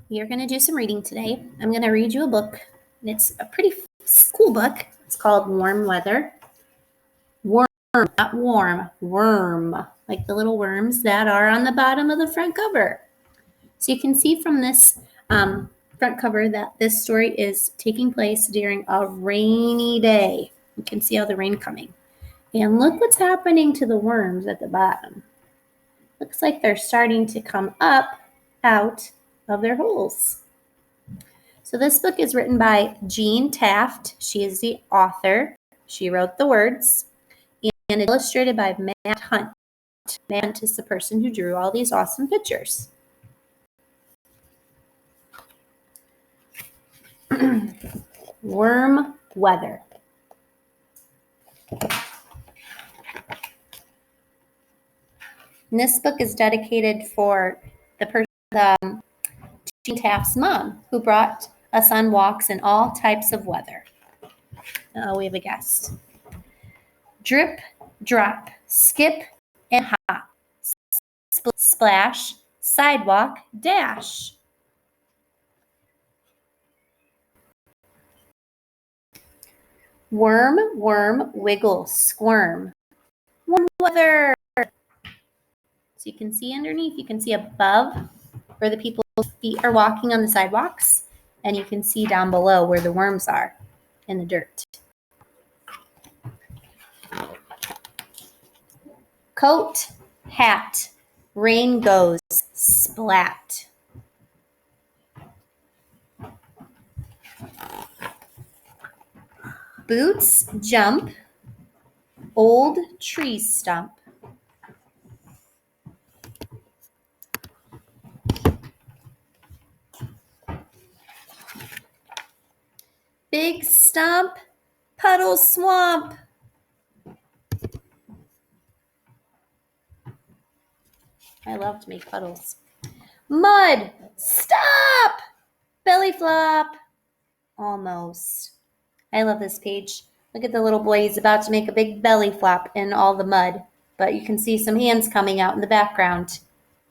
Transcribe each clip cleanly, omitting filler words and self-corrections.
We are going to do some reading today. I'm going to read you a book, and it's a pretty cool book. It's called Warm Weather. Worm, not warm, worm, like the little worms that are on the bottom of the front cover. So you can see from this front cover that this story is taking place during a rainy day. You can see all the rain coming. And look what's happening to the worms at the bottom. Looks like they're starting to come up out of their holes. So this book is written by Jean Taft. She is the author. She wrote the words. And it's illustrated by Matt Hunt. Matt Hunt is the person who drew all these awesome pictures. Warm weather. And this book is dedicated for Jean Taft's mom, who brought us on walks in all types of weather. Oh, we have a guest. Drip, drop, skip, and hop. Splash, sidewalk, dash. Worm, worm, wiggle, squirm. Warm weather. So you can see underneath, you can see above where the people's feet are walking on the sidewalks, and you can see down below where the worms are in the dirt. Coat, hat, rain goes, splat. Boots, jump, old tree stump. Big stump, puddle swamp. I love to make puddles. Mud, stop, belly flop. Almost. I love this page. Look at the little boy. He's about to make a big belly flop in all the mud, but you can see some hands coming out in the background.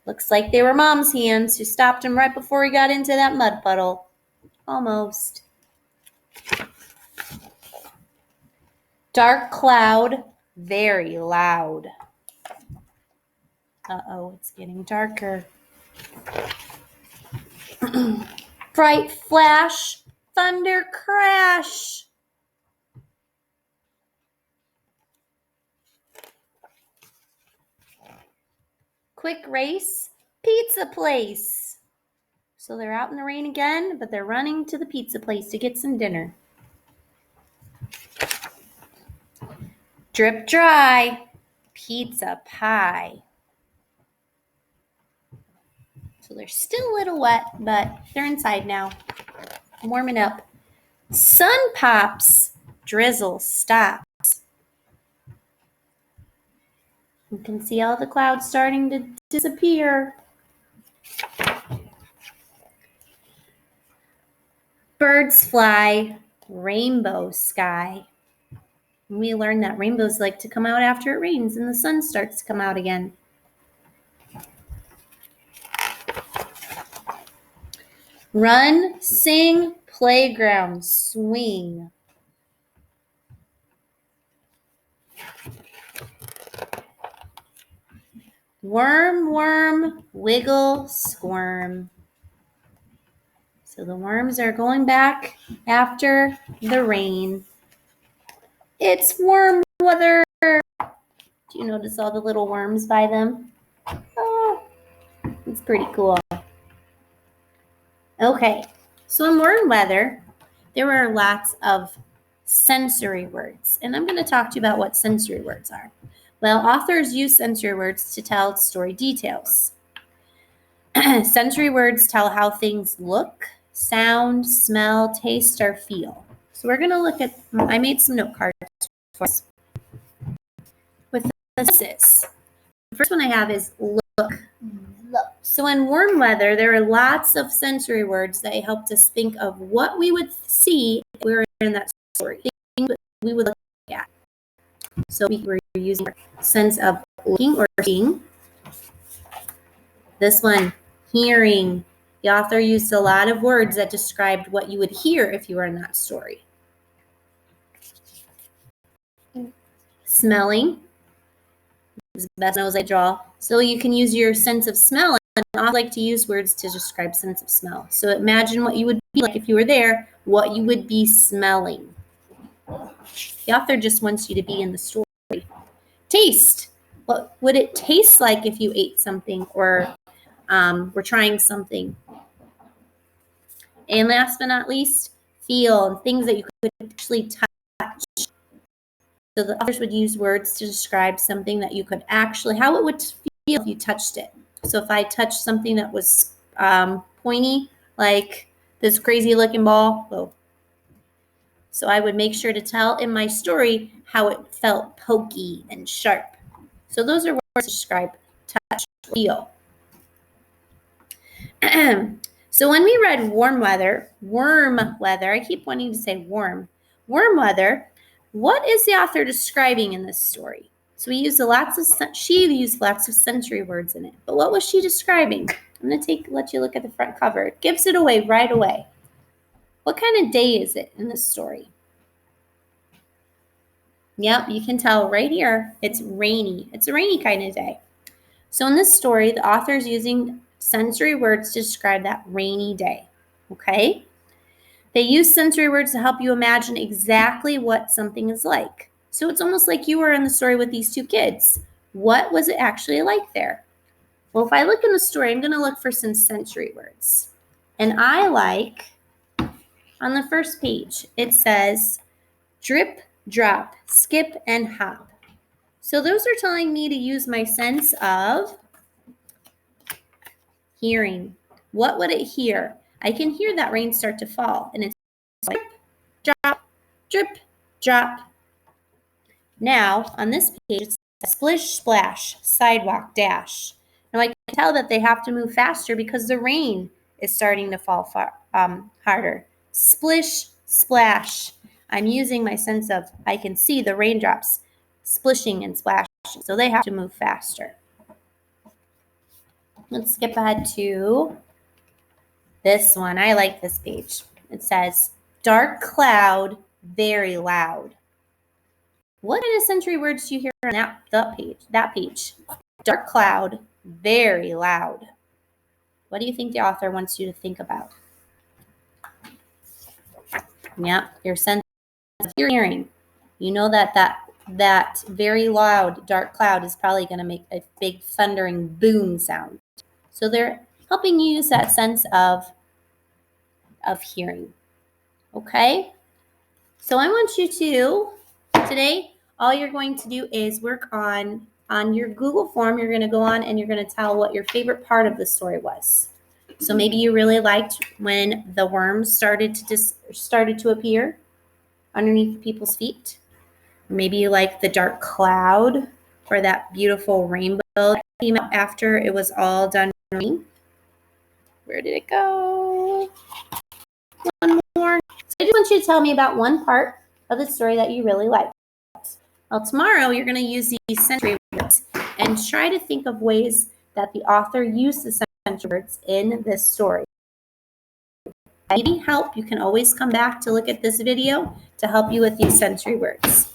Looks like they were Mom's hands who stopped him right before he got into that mud puddle. Almost. Dark cloud, very loud. Uh-oh, it's getting darker. Bright flash, thunder crash. Quick race, pizza place. So they're out in the rain again, but they're running to the pizza place to get some dinner. Drip dry, pizza pie. So they're still a little wet, but they're inside now. Warming up. Sun pops, drizzle stops. You can see all the clouds starting to disappear. Birds fly, rainbow sky. We learned that rainbows like to come out after it rains and the sun starts to come out again. Run, sing, playground, swing. Worm, worm, wiggle, squirm. So the worms are going back after the rain. It's warm weather. Do you notice all the little worms by them? Oh, it's pretty cool. Okay, so in warm weather, there are lots of sensory words, and I'm going to talk to you about what sensory words are. Well, authors use sensory words to tell story details. Sensory words tell how things look, sound, smell, taste, or feel. So we're going to look at, I made some note cards for us with the senses. The first one I have is look. So in warm weather, there are lots of sensory words that help us think of what we would see if we were in that story, things that we would look at. So we were using our sense of looking or seeing. This one, hearing, The author used a lot of words that described what you would hear if you were in that story. Smelling is the best nose I draw. So you can use your sense of smell, and I like to use words to describe sense of smell. So imagine what you would be like if you were there, what you would be smelling. The author just wants you to be in the story. Taste. What would it taste like if you ate something or were trying something? And last but not least, feel, and things that you could actually touch. So the authors would use words to describe something that you could actually, how it would feel if you touched it. So if I touched something that was pointy, like this crazy looking ball, whoa. So I would make sure to tell in my story how it felt pokey and sharp. So those are words to describe touch, feel. So when we read warm weather, I keep wanting to say warm weather, what is the author describing in this story? So she used lots of sensory words in it. But what was she describing? I'm going to let you look at the front cover. It gives it away right away. What kind of day is it in this story? Yep, you can tell right here. It's rainy. It's a rainy kind of day. So in this story, the author is using sensory words to describe that rainy day. Okay? They use sensory words to help you imagine exactly what something is like. So it's almost like you were in the story with these two kids. What was it actually like there? Well, if I look in the story, I'm going to look for some sensory words. And I like, on the first page, it says drip, drop, skip, and hop. So those are telling me to use my sense of hearing. What would it hear? I can hear that rain start to fall, and it's drip, drop, drip, drop. Now, on this page, it says splish, splash, sidewalk, dash. Now, I can tell that they have to move faster because the rain is starting to fall harder. Splish, splash. I'm using my sense of, I can see the raindrops splishing and splashing, so they have to move faster. Let's skip ahead to this one. I like this page. It says, dark cloud, very loud. What kind of sensory words do you hear on that page? Dark cloud, very loud. What do you think the author wants you to think about? Yep, your sense of hearing. You know that very loud dark cloud is probably going to make a big thundering boom sound. So they're helping you use that sense of hearing. Okay? So I want you to, today, all you're going to do is work on your Google form. You're going to go on and you're going to tell what your favorite part of the story was. So maybe you really liked when the worms started to appear underneath people's feet. Maybe you like the dark cloud or that beautiful rainbow that came out after it was all done raining. Where did it go? One more. So I just want you to tell me about one part of the story that you really liked. Well, tomorrow you're going to use these sensory words and try to think of ways that the author used the sensory words in this story. If you need help, you can always come back to look at this video to help you with these sensory words.